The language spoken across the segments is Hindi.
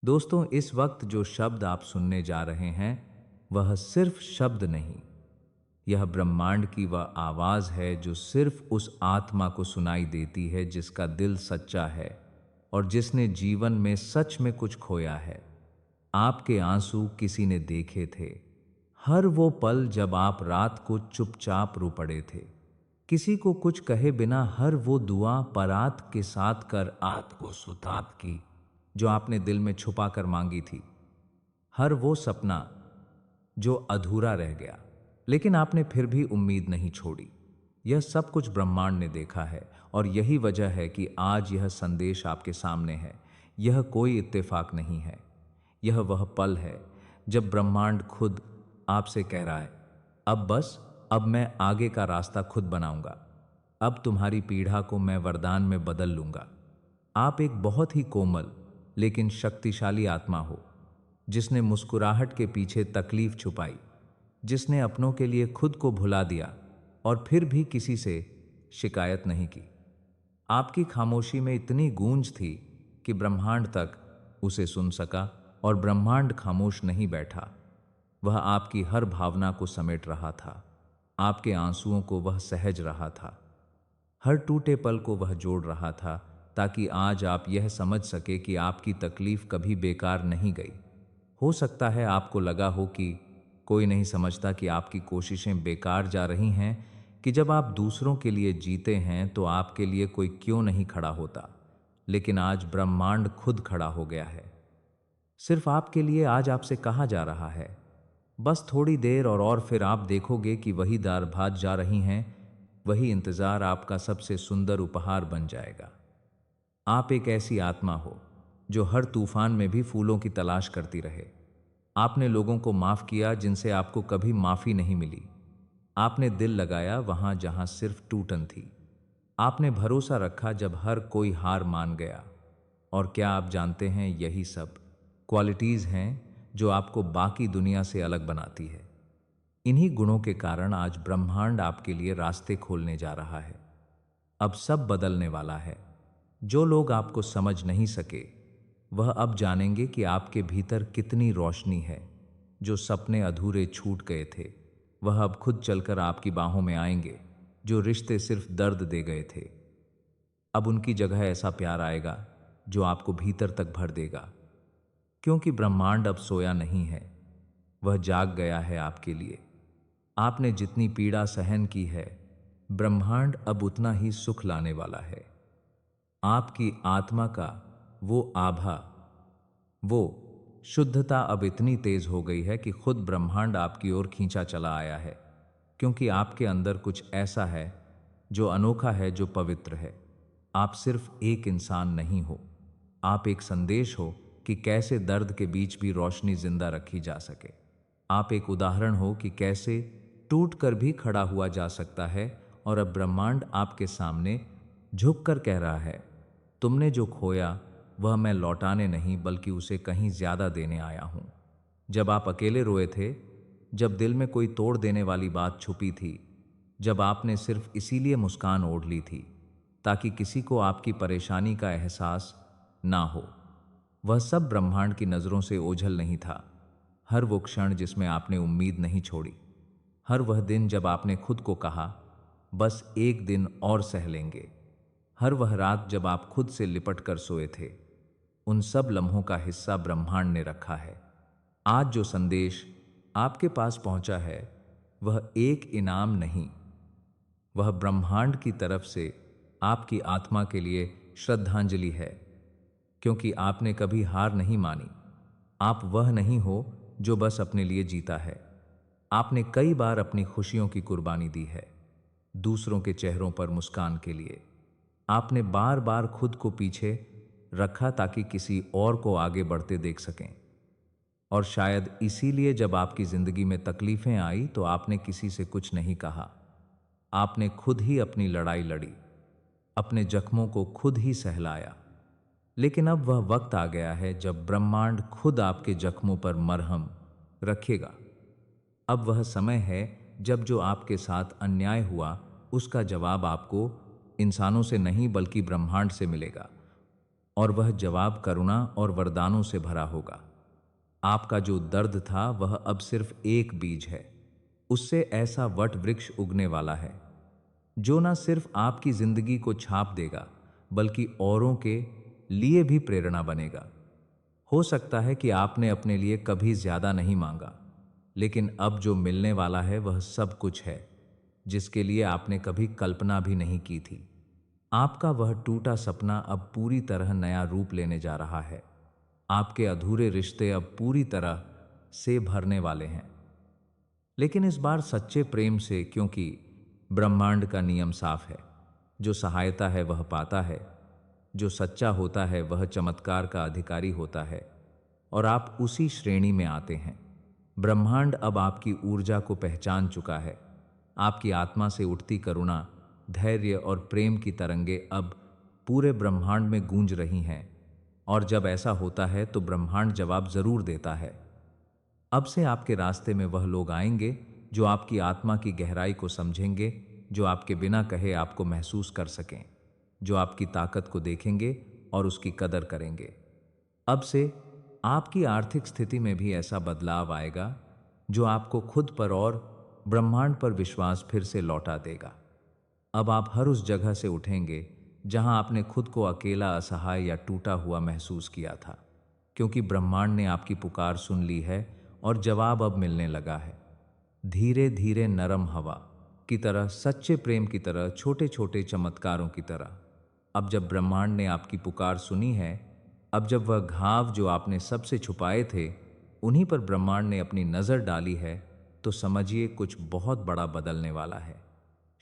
दोस्तों, इस वक्त जो शब्द आप सुनने जा रहे हैं वह सिर्फ शब्द नहीं, यह ब्रह्मांड की वह आवाज है जो सिर्फ उस आत्मा को सुनाई देती है जिसका दिल सच्चा है और जिसने जीवन में सच में कुछ खोया है। आपके आंसू किसी ने देखे थे, हर वो पल जब आप रात को चुपचाप रो पड़े थे, किसी को कुछ कहे बिना हर वो दुआ परात के साथ कर आत को सुतात की जो आपने दिल में छुपा कर मांगी थी, हर वो सपना जो अधूरा रह गया लेकिन आपने फिर भी उम्मीद नहीं छोड़ी। यह सब कुछ ब्रह्मांड ने देखा है और यही वजह है कि आज यह संदेश आपके सामने है। यह कोई इत्तेफाक नहीं है, यह वह पल है जब ब्रह्मांड खुद आपसे कह रहा है, अब बस, अब मैं आगे का रास्ता खुद बनाऊंगा। अब तुम्हारी पीड़ा को मैं वरदान में बदल लूंगा। आप एक बहुत ही कोमल लेकिन शक्तिशाली आत्मा हो, जिसने मुस्कुराहट के पीछे तकलीफ छुपाई, जिसने अपनों के लिए खुद को भुला दिया और फिर भी किसी से शिकायत नहीं की। आपकी खामोशी में इतनी गूंज थी कि ब्रह्मांड तक उसे सुन सका, और ब्रह्मांड खामोश नहीं बैठा। वह आपकी हर भावना को समेट रहा था, आपके आंसुओं को वह सहज रहा था, हर टूटे पल को वह जोड़ रहा था, ताकि आज आप यह समझ सके कि आपकी तकलीफ कभी बेकार नहीं गई। हो सकता है आपको लगा हो कि कोई नहीं समझता कि आपकी कोशिशें बेकार जा रही हैं, कि जब आप दूसरों के लिए जीते हैं तो आपके लिए कोई क्यों नहीं खड़ा होता। लेकिन आज ब्रह्मांड खुद खड़ा हो गया है, सिर्फ आपके लिए। आज आपसे कहा जा रहा है, बस थोड़ी देर और फिर आप देखोगे कि वही दार भात जा रही हैं, वही इंतजार आपका सबसे सुंदर उपहार बन जाएगा। आप एक ऐसी आत्मा हो जो हर तूफान में भी फूलों की तलाश करती रहे। आपने लोगों को माफ किया जिनसे आपको कभी माफी नहीं मिली। आपने दिल लगाया वहां जहां सिर्फ टूटन थी। आपने भरोसा रखा जब हर कोई हार मान गया। और क्या आप जानते हैं, यही सब क्वालिटीज हैं जो आपको बाकी दुनिया से अलग बनाती है। इन्हीं गुणों के कारण आज ब्रह्मांड आपके लिए रास्ते खोलने जा रहा है। अब सब बदलने वाला है। जो लोग आपको समझ नहीं सके, वह अब जानेंगे कि आपके भीतर कितनी रोशनी है। जो सपने अधूरे छूट गए थे, वह अब खुद चलकर आपकी बाहों में आएंगे। जो रिश्ते सिर्फ दर्द दे गए थे, अब उनकी जगह ऐसा प्यार आएगा जो आपको भीतर तक भर देगा। क्योंकि ब्रह्मांड अब सोया नहीं है, वह जाग गया है आपके लिए। आपने जितनी पीड़ा सहन की है, ब्रह्मांड अब उतना ही सुख लाने वाला है। आपकी आत्मा का वो आभा, वो शुद्धता अब इतनी तेज हो गई है कि खुद ब्रह्मांड आपकी ओर खींचा चला आया है। क्योंकि आपके अंदर कुछ ऐसा है जो अनोखा है, जो पवित्र है। आप सिर्फ एक इंसान नहीं हो, आप एक संदेश हो कि कैसे दर्द के बीच भी रोशनी जिंदा रखी जा सके। आप एक उदाहरण हो कि कैसे टूट कर भी खड़ा हुआ जा सकता है। और अब ब्रह्मांड आपके सामने झुक कर कह रहा है, तुमने जो खोया वह मैं लौटाने नहीं बल्कि उसे कहीं ज्यादा देने आया हूं। जब आप अकेले रोए थे, जब दिल में कोई तोड़ देने वाली बात छुपी थी, जब आपने सिर्फ इसीलिए मुस्कान ओढ़ ली थी ताकि किसी को आपकी परेशानी का एहसास ना हो, वह सब ब्रह्मांड की नजरों से ओझल नहीं था। हर वो क्षण जिसमें आपने उम्मीद नहीं छोड़ी, हर वह दिन जब आपने खुद को कहा, बस एक दिन और सह लेंगे, हर वह रात जब आप खुद से लिपट कर सोए थे, उन सब लम्हों का हिस्सा ब्रह्मांड ने रखा है। आज जो संदेश आपके पास पहुंचा है, वह एक इनाम नहीं, वह ब्रह्मांड की तरफ से आपकी आत्मा के लिए श्रद्धांजलि है। क्योंकि आपने कभी हार नहीं मानी। आप वह नहीं हो जो बस अपने लिए जीता है। आपने कई बार अपनी खुशियों की कुर्बानी दी है, दूसरों के चेहरों पर मुस्कान के लिए। आपने बार बार खुद को पीछे रखा ताकि किसी और को आगे बढ़ते देख सकें। और शायद इसीलिए जब आपकी जिंदगी में तकलीफें आई तो आपने किसी से कुछ नहीं कहा। आपने खुद ही अपनी लड़ाई लड़ी, अपने जख्मों को खुद ही सहलाया। लेकिन अब वह वक्त आ गया है जब ब्रह्मांड खुद आपके जख्मों पर मरहम रखेगा। अब वह समय है जब जो आपके साथ अन्याय हुआ, उसका जवाब आपको इंसानों से नहीं बल्कि ब्रह्मांड से मिलेगा। और वह जवाब करुणा और वरदानों से भरा होगा। आपका जो दर्द था वह अब सिर्फ एक बीज है, उससे ऐसा वट वृक्ष उगने वाला है जो न सिर्फ आपकी जिंदगी को छाप देगा बल्कि औरों के लिए भी प्रेरणा बनेगा। हो सकता है कि आपने अपने लिए कभी ज्यादा नहीं मांगा, लेकिन अब जो मिलने वाला है वह सब कुछ है जिसके लिए आपने कभी कल्पना भी नहीं की थी। आपका वह टूटा सपना अब पूरी तरह नया रूप लेने जा रहा है। आपके अधूरे रिश्ते अब पूरी तरह से भरने वाले हैं, लेकिन इस बार सच्चे प्रेम से, क्योंकि ब्रह्मांड का नियम साफ है। जो सहायता है वह पाता है, जो सच्चा होता है वह चमत्कार का अधिकारी होता है, और आप उसी श्रेणी में आते हैं। ब्रह्मांड अब आपकी ऊर्जा को पहचान चुका है। आपकी आत्मा से उठती करुणा, धैर्य और प्रेम की तरंगे अब पूरे ब्रह्मांड में गूंज रही हैं, और जब ऐसा होता है तो ब्रह्मांड जवाब जरूर देता है। अब से आपके रास्ते में वह लोग आएंगे जो आपकी आत्मा की गहराई को समझेंगे, जो आपके बिना कहे आपको महसूस कर सकें, जो आपकी ताकत को देखेंगे और उसकी कदर करेंगे। अब से आपकी आर्थिक स्थिति में भी ऐसा बदलाव आएगा जो आपको खुद पर और ब्रह्मांड पर विश्वास फिर से लौटा देगा। अब आप हर उस जगह से उठेंगे जहां आपने खुद को अकेला, असहाय या टूटा हुआ महसूस किया था, क्योंकि ब्रह्मांड ने आपकी पुकार सुन ली है और जवाब अब मिलने लगा है। धीरे धीरे, नरम हवा की तरह, सच्चे प्रेम की तरह, छोटे छोटे चमत्कारों की तरह। अब जब ब्रह्मांड ने आपकी पुकार सुनी है, अब जब वह घाव जो आपने सबसे छुपाए थे उन्हीं पर ब्रह्मांड ने अपनी नजर डाली है, तो समझिए कुछ बहुत बड़ा बदलने वाला है।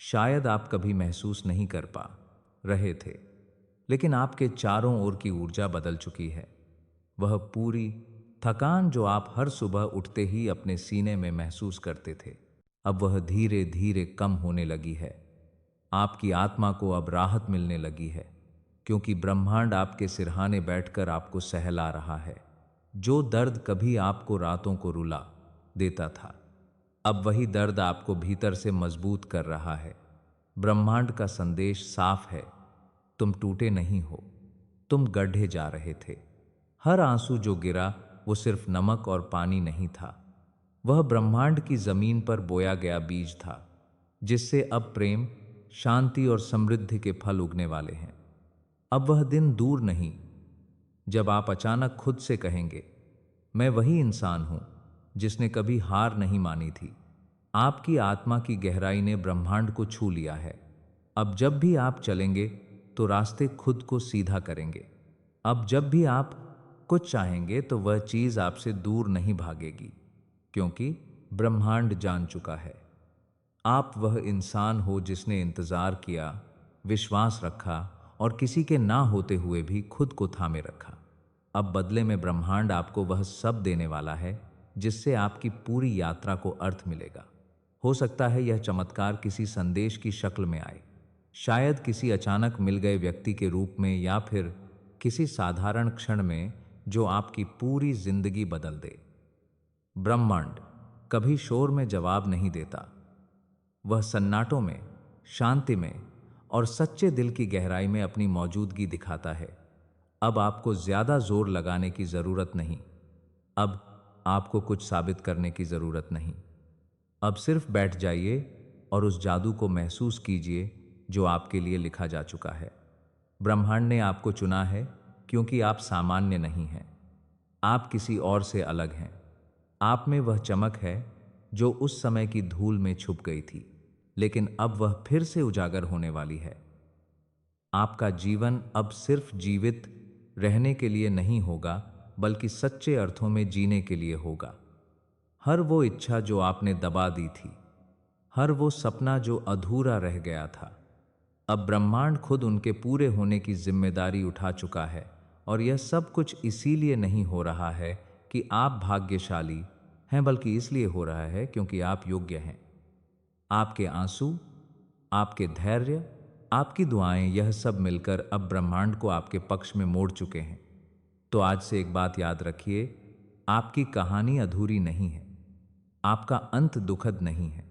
शायद आप कभी महसूस नहीं कर पा रहे थे, लेकिन आपके चारों ओर की ऊर्जा बदल चुकी है। वह पूरी थकान जो आप हर सुबह उठते ही अपने सीने में महसूस करते थे, अब वह धीरे धीरे कम होने लगी है। आपकी आत्मा को अब राहत मिलने लगी है, क्योंकि ब्रह्मांड आपके सिरहाने बैठकर आपको सहला रहा है। जो दर्द कभी आपको रातों को रुला देता था, अब वही दर्द आपको भीतर से मजबूत कर रहा है। ब्रह्मांड का संदेश साफ है, तुम टूटे नहीं हो, तुम गड्ढे जा रहे थे। हर आंसू जो गिरा वो सिर्फ नमक और पानी नहीं था, वह ब्रह्मांड की जमीन पर बोया गया बीज था, जिससे अब प्रेम, शांति और समृद्धि के फल उगने वाले हैं। अब वह दिन दूर नहीं जब आप अचानक खुद से कहेंगे, मैं वही इंसान हूं जिसने कभी हार नहीं मानी थी। आपकी आत्मा की गहराई ने ब्रह्मांड को छू लिया है। अब जब भी आप चलेंगे तो रास्ते खुद को सीधा करेंगे। अब जब भी आप कुछ चाहेंगे तो वह चीज आपसे दूर नहीं भागेगी, क्योंकि ब्रह्मांड जान चुका है आप वह इंसान हो जिसने इंतजार किया, विश्वास रखा और किसी के ना होते हुए भी खुद को थामे रखा। अब बदले में ब्रह्मांड आपको वह सब देने वाला है जिससे आपकी पूरी यात्रा को अर्थ मिलेगा। हो सकता है यह चमत्कार किसी संदेश की शक्ल में आए, शायद किसी अचानक मिल गए व्यक्ति के रूप में, या फिर किसी साधारण क्षण में जो आपकी पूरी जिंदगी बदल दे। ब्रह्मांड कभी शोर में जवाब नहीं देता, वह सन्नाटों में, शांति में और सच्चे दिल की गहराई में अपनी मौजूदगी दिखाता है। अब आपको ज्यादा जोर लगाने की जरूरत नहीं, अब आपको कुछ साबित करने की जरूरत नहीं। अब सिर्फ बैठ जाइए और उस जादू को महसूस कीजिए जो आपके लिए लिखा जा चुका है। ब्रह्मांड ने आपको चुना है क्योंकि आप सामान्य नहीं हैं, आप किसी और से अलग हैं। आप में वह चमक है जो उस समय की धूल में छुप गई थी, लेकिन अब वह फिर से उजागर होने वाली है। आपका जीवन अब सिर्फ जीवित रहने के लिए नहीं होगा, बल्कि सच्चे अर्थों में जीने के लिए होगा। हर वो इच्छा जो आपने दबा दी थी, हर वो सपना जो अधूरा रह गया था, अब ब्रह्मांड खुद उनके पूरे होने की जिम्मेदारी उठा चुका है। और यह सब कुछ इसीलिए नहीं हो रहा है कि आप भाग्यशाली हैं, बल्कि इसलिए हो रहा है क्योंकि आप योग्य हैं। आपके आंसू, आपके धैर्य, आपकी दुआएं, यह सब मिलकर अब ब्रह्मांड को आपके पक्ष में मोड़ चुके हैं। तो आज से एक बात याद रखिए, आपकी कहानी अधूरी नहीं है, आपका अंत दुखद नहीं है।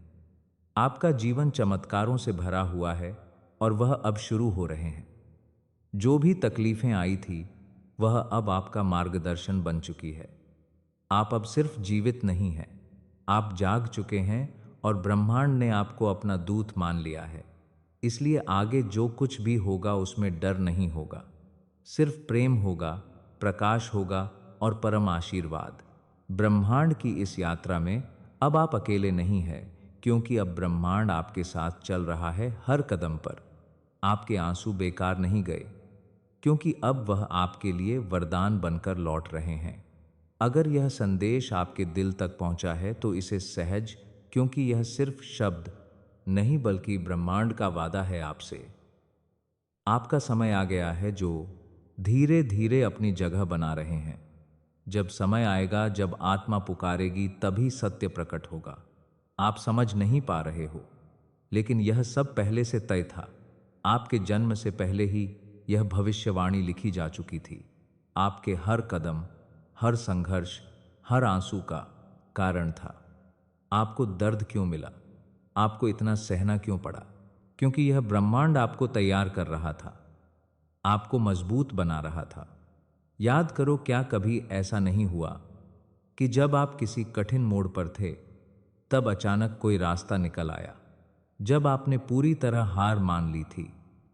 आपका जीवन चमत्कारों से भरा हुआ है और वह अब शुरू हो रहे हैं। जो भी तकलीफें आई थी वह अब आपका मार्गदर्शन बन चुकी है। आप अब सिर्फ जीवित नहीं हैं, आप जाग चुके हैं और ब्रह्मांड ने आपको अपना दूत मान लिया है। इसलिए आगे जो कुछ भी होगा उसमें डर नहीं होगा, सिर्फ प्रेम होगा, प्रकाश होगा और परम आशीर्वाद। ब्रह्मांड की इस यात्रा में अब आप अकेले नहीं हैं, क्योंकि अब ब्रह्मांड आपके साथ चल रहा है हर कदम पर। आपके आंसू बेकार नहीं गए, क्योंकि अब वह आपके लिए वरदान बनकर लौट रहे हैं। अगर यह संदेश आपके दिल तक पहुंचा है तो इसे सहज, क्योंकि यह सिर्फ शब्द नहीं बल्कि ब्रह्मांड का वादा है आपसे। आपका समय आ गया है जो धीरे धीरे अपनी जगह बना रहे हैं। जब समय आएगा, जब आत्मा पुकारेगी, तभी सत्य प्रकट होगा। आप समझ नहीं पा रहे हो, लेकिन यह सब पहले से तय था। आपके जन्म से पहले ही यह भविष्यवाणी लिखी जा चुकी थी। आपके हर कदम, हर संघर्ष, हर आंसू का कारण था। आपको दर्द क्यों मिला, आपको इतना सहना क्यों पड़ा? क्योंकि यह ब्रह्मांड आपको तैयार कर रहा था, आपको मजबूत बना रहा था। याद करो, क्या कभी ऐसा नहीं हुआ कि जब आप किसी कठिन मोड़ पर थे, तब अचानक कोई रास्ता निकल आया? जब आपने पूरी तरह हार मान ली थी,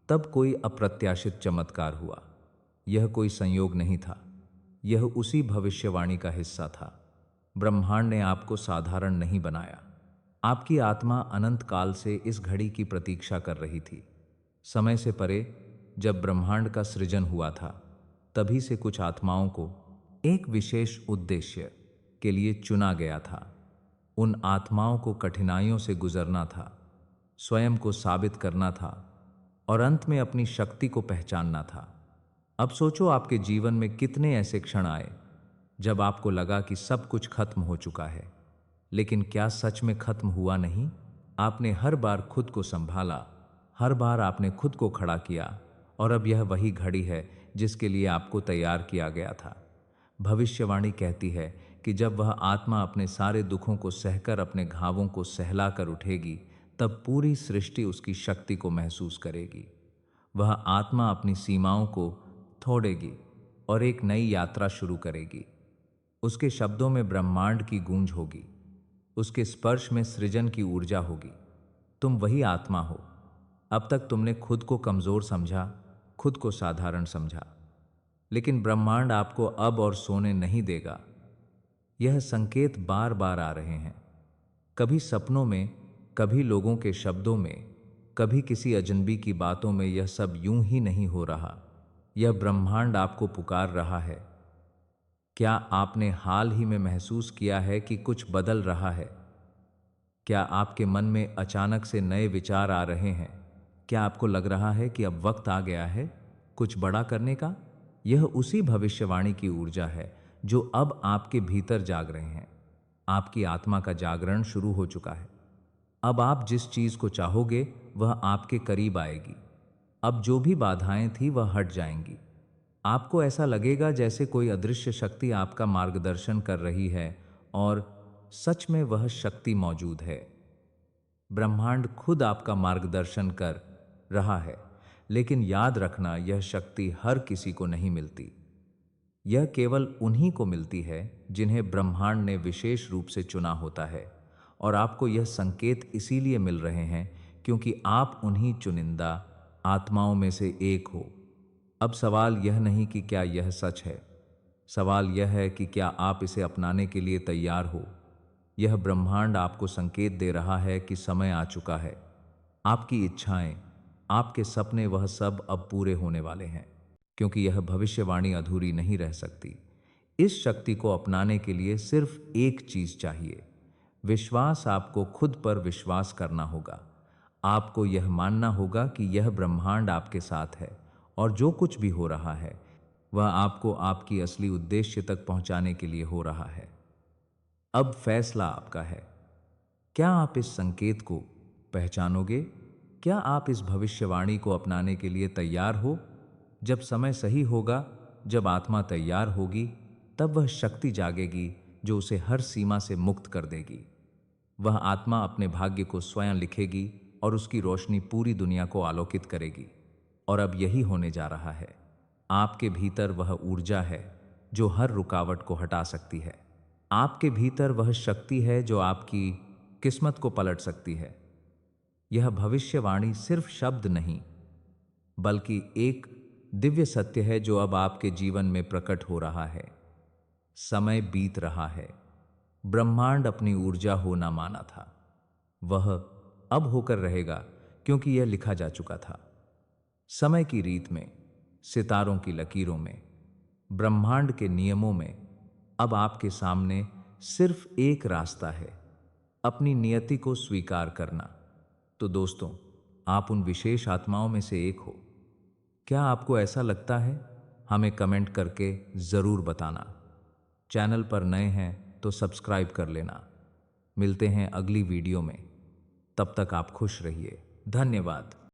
तब कोई अप्रत्याशित चमत्कार हुआ। यह कोई संयोग नहीं था, यह उसी भविष्यवाणी का हिस्सा था। ब्रह्मांड ने आपको साधारण नहीं बनाया। आपकी आत्मा अनंत काल से इस घड़ी की प्रतीक्षा कर रही थी। समय से परे जब ब्रह्मांड का सृजन हुआ था, तभी से कुछ आत्माओं को एक विशेष उद्देश्य के लिए चुना गया था। उन आत्माओं को कठिनाइयों से गुजरना था, स्वयं को साबित करना था और अंत में अपनी शक्ति को पहचानना था। अब सोचो, आपके जीवन में कितने ऐसे क्षण आए जब आपको लगा कि सब कुछ खत्म हो चुका है, लेकिन क्या सच में खत्म हुआ नहीं? आपने हर बार खुद को संभाला, हर बार आपने खुद को खड़ा किया, और अब यह वही घड़ी है जिसके लिए आपको तैयार किया गया था। भविष्यवाणी कहती है कि जब वह आत्मा अपने सारे दुखों को सहकर अपने घावों को सहलाकर उठेगी, तब पूरी सृष्टि उसकी शक्ति को महसूस करेगी। वह आत्मा अपनी सीमाओं को तोड़ेगी और एक नई यात्रा शुरू करेगी। उसके शब्दों में ब्रह्मांड की गूंज होगी, उसके स्पर्श में सृजन की ऊर्जा होगी। तुम वही आत्मा हो। अब तक तुमने खुद को कमजोर समझा, खुद को साधारण समझा, लेकिन ब्रह्मांड आपको अब और सोने नहीं देगा। यह संकेत बार बार आ रहे हैं, कभी सपनों में, कभी लोगों के शब्दों में, कभी किसी अजनबी की बातों में। यह सब यूं ही नहीं हो रहा, यह ब्रह्मांड आपको पुकार रहा है। क्या आपने हाल ही में महसूस किया है कि कुछ बदल रहा है? क्या आपके मन में अचानक से नए विचार आ रहे हैं? क्या आपको लग रहा है कि अब वक्त आ गया है कुछ बड़ा करने का? यह उसी भविष्यवाणी की ऊर्जा है जो अब आपके भीतर जाग रहे हैं। आपकी आत्मा का जागरण शुरू हो चुका है। अब आप जिस चीज को चाहोगे वह आपके करीब आएगी। अब जो भी बाधाएं थी वह हट जाएंगी। आपको ऐसा लगेगा जैसे कोई अदृश्य शक्ति आपका मार्गदर्शन कर रही है, और सच में वह शक्ति मौजूद है। ब्रह्मांड खुद आपका मार्गदर्शन कर रहा है, लेकिन याद रखना, यह शक्ति हर किसी को नहीं मिलती। यह केवल उन्हीं को मिलती है जिन्हें ब्रह्मांड ने विशेष रूप से चुना होता है। और आपको यह संकेत इसीलिए मिल रहे हैं क्योंकि आप उन्हीं चुनिंदा आत्माओं में से एक हो। अब सवाल यह नहीं कि क्या यह सच है, सवाल यह है कि क्या आप इसे अपनाने के लिए तैयार हो। यह ब्रह्मांड आपको संकेत दे रहा है कि समय आ चुका है। आपकी इच्छाएं, आपके सपने, वह सब अब पूरे होने वाले हैं, क्योंकि यह भविष्यवाणी अधूरी नहीं रह सकती। इस शक्ति को अपनाने के लिए सिर्फ एक चीज चाहिए, विश्वास। आपको खुद पर विश्वास करना होगा। आपको यह मानना होगा कि यह ब्रह्मांड आपके साथ है और जो कुछ भी हो रहा है वह आपको आपकी असली उद्देश्य तक पहुंचाने के लिए हो रहा है। अब फैसला आपका है। क्या आप इस संकेत को पहचानोगे? क्या आप इस भविष्यवाणी को अपनाने के लिए तैयार हो? जब समय सही होगा, जब आत्मा तैयार होगी, तब वह शक्ति जागेगी जो उसे हर सीमा से मुक्त कर देगी। वह आत्मा अपने भाग्य को स्वयं लिखेगी और उसकी रोशनी पूरी दुनिया को आलोकित करेगी। और अब यही होने जा रहा है। आपके भीतर वह ऊर्जा है जो हर रुकावट को हटा सकती है। आपके भीतर वह शक्ति है जो आपकी किस्मत को पलट सकती है। यह भविष्यवाणी सिर्फ शब्द नहीं, बल्कि एक दिव्य सत्य है जो अब आपके जीवन में प्रकट हो रहा है। समय बीत रहा है। ब्रह्मांड अपनी ऊर्जा होना माना था, वह अब होकर रहेगा, क्योंकि यह लिखा जा चुका था। समय की रीत में, सितारों की लकीरों में, ब्रह्मांड के नियमों में अब आपके सामने सिर्फ एक रास्ता है, अपनी नियति को स्वीकार करना। तो दोस्तों, आप उन विशेष आत्माओं में से एक हो। क्या आपको ऐसा लगता है? हमें कमेंट करके ज़रूर बताना। चैनल पर नए हैं तो सब्सक्राइब कर लेना। मिलते हैं अगली वीडियो में। तब तक आप खुश रहिए। धन्यवाद।